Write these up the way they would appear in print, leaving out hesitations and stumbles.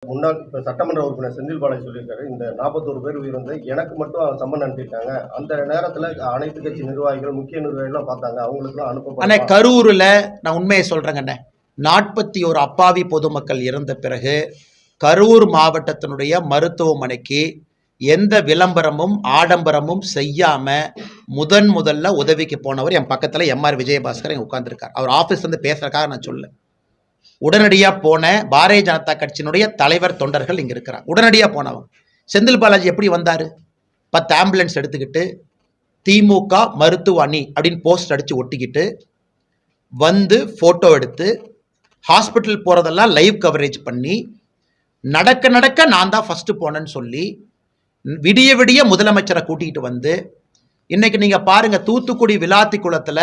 முன்னாள் இப்ப சட்டமன்ற உறுப்பினர் செந்தில் பாலாஜி சொல்லியிருக்காரு, இந்த 41 பேர் உயிர் வந்து எனக்கு மட்டும் சம்மன் அனுப்பியிருக்காங்க. அந்த நேரத்துல அனைத்து கட்சி நிர்வாகிகள், முக்கிய நிர்வாகிகள் பார்த்தாங்க. அவங்களுக்குலாம் அண்ணே, அனுப்ப கரூர்ல நான் உண்மையை சொல்றேங்கண்ணே, 41 அப்பாவி பொதுமக்கள் இறந்த பிறகு கரூர் மாவட்டத்தினுடைய மருத்துவமனைக்கு எந்த விளம்பரமும் ஆடம்பரமும் செய்யாம முதல்ல உதவிக்கு போனவர் என் பக்கத்துல எம்ஆர் விஜயபாஸ்கர் உட்கார்ந்துருக்கார். அவர் ஆபீஸ் வந்து பேசுறதுக்காக நான் சொல்ல, உடனடியா போன பாரதிய ஜனதா கட்சியினுடைய தலைவர் தொண்டர்கள் இங்க இருக்கிறார். உடனடியா போனவங்க. செந்தில் பாலாஜி எப்படி வந்தாரு? 10 ஆம்புலன்ஸ் எடுத்துக்கிட்டு திமுக மருத்துவ அணி அப்படின்னு போஸ்ட் அடிச்சு ஒட்டிக்கிட்டு வந்து போட்டோ எடுத்து ஹாஸ்பிட்டல் போறதெல்லாம் லைவ் கவரேஜ் பண்ணி நடக்க நான் தான் ஃபர்ஸ்ட் போனேன்னு சொல்லி விடிய முதலமைச்சரை கூட்டிகிட்டு வந்து இன்னைக்கு நீங்க பாருங்க, தூத்துக்குடி விளாத்தி குளத்துல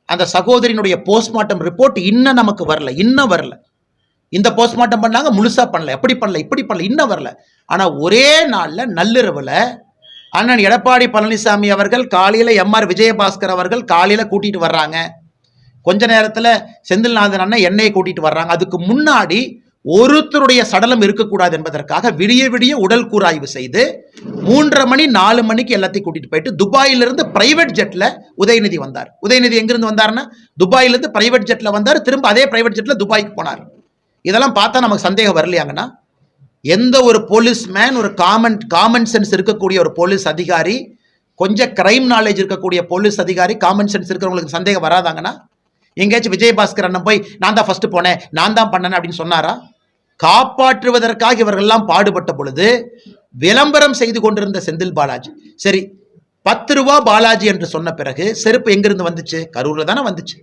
அந்த சகோதரியினுடைய போஸ்ட்மார்ட்டம் ரிப்போர்ட் இன்னும் நமக்கு வரல. இந்த போஸ்ட்மார்ட்டம் பண்ணாங்க, முழுசா பண்ணல, எப்படி பண்ணல, இப்படி பண்ணல, இன்னும் வரல. ஆனா ஒரே நாள்ல நள்ளிரவுல அண்ணன் எடப்பாடி பழனிசாமி அவர்கள் காலையில எம்ஆர் விஜயபாஸ்கர் அவர்கள் காலையில கூட்டிட்டு வர்றாங்க. கொஞ்ச நேரத்துல செந்தில்நாதன் அண்ணன் என்னையை கூட்டிட்டு வர்றாங்க. அதுக்கு முன்னாடி ஒருத்தருடைய சடலம் இருக்கக்கூடாது என்பதற்காக விடிய உடல் கூராய்வு செய்து 3:30 மணி 4 மணிக்கு எல்லாத்தையும் கூட்டிட்டு போயிட்டு துபாயிலிருந்து பிரைவேட் ஜெட்ல உதயநிதி வந்தார். உதயநிதி எங்கிருந்து வந்தாருன்னா துபாயிலிருந்து பிரைவேட் ஜெட்ல வந்தார். திரும்ப அதே பிரைவேட் ஜெட்ல துபாய்க்கு போனார். இதெல்லாம் பார்த்தா நமக்கு சந்தேகம் வரலையாங்கன்னா, எந்த ஒரு போலீஸ்மேன், ஒரு காமன் சென்ஸ் இருக்கக்கூடிய ஒரு போலீஸ் அதிகாரி, கொஞ்சம் கிரைம் நாலேஜ் இருக்கக்கூடிய போலீஸ் அதிகாரி, காமன் சென்ஸ் இருக்கிறவங்களுக்கு சந்தேகம் வராதாங்கன்னா, எங்கேயாச்சும் விஜயபாஸ்கர் அண்ணன் போய் நான் தான் ஃபர்ஸ்ட் போனேன், நான் தான் பண்ணேன் அப்படின்னு சொன்னாரா? காப்பாற்றுவதற்காக இவர்கள்லாம் பாடுபட்ட பொழுது விளம்பரம் செய்து கொண்டிருந்த செந்தில் பாலாஜி, சரி 10 ரூபா பாலாஜி என்று சொன்ன பிறகு செருப்பு எங்கிருந்து வந்துச்சு? கரூர்ல தானே வந்துச்சு.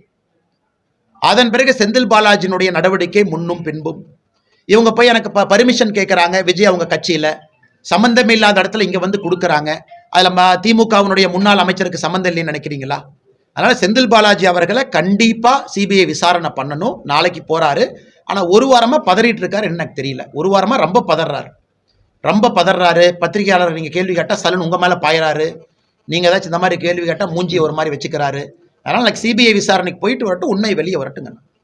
அதன் பிறகு செந்தில் பாலாஜியினுடைய நடவடிக்கை முன்னும் பின்பும். இவங்க போய் எனக்கு பர்மிஷன் கேட்கறாங்க, விஜய் அவங்க கட்சியில சம்பந்தமே இல்லாத இடத்துல இங்க வந்து கொடுக்கறாங்க. அதுல திமுகவினுடைய முன்னாள் அமைச்சருக்கு சம்பந்தம் இல்லைன்னு நினைக்கிறீங்களா? அதனால செந்தில் பாலாஜி அவர்களை கண்டிப்பா சிபிஐ விசாரணை பண்ணணும். நாளைக்கு போறாரு. ஆனா ஒரு வாரமா பதறிட்டு இருக்காரு. எனக்கு தெரியல, ஒரு வாரமா ரொம்ப பதறாரு. பத்திரிகையாளர் நீங்க கேள்வி கேட்டா சலன் உங்க மேல பாயறாரு. நீங்க ஏதாச்சும் இந்த மாதிரி கேள்வி கேட்டா மூஞ்சி ஒரு மாதிரி வச்சுக்கிறாரு. அதனால சிபிஐ விசாரணைக்கு போயிட்டு வரட்டும், உண்மை வெளியே வரட்டுங்க.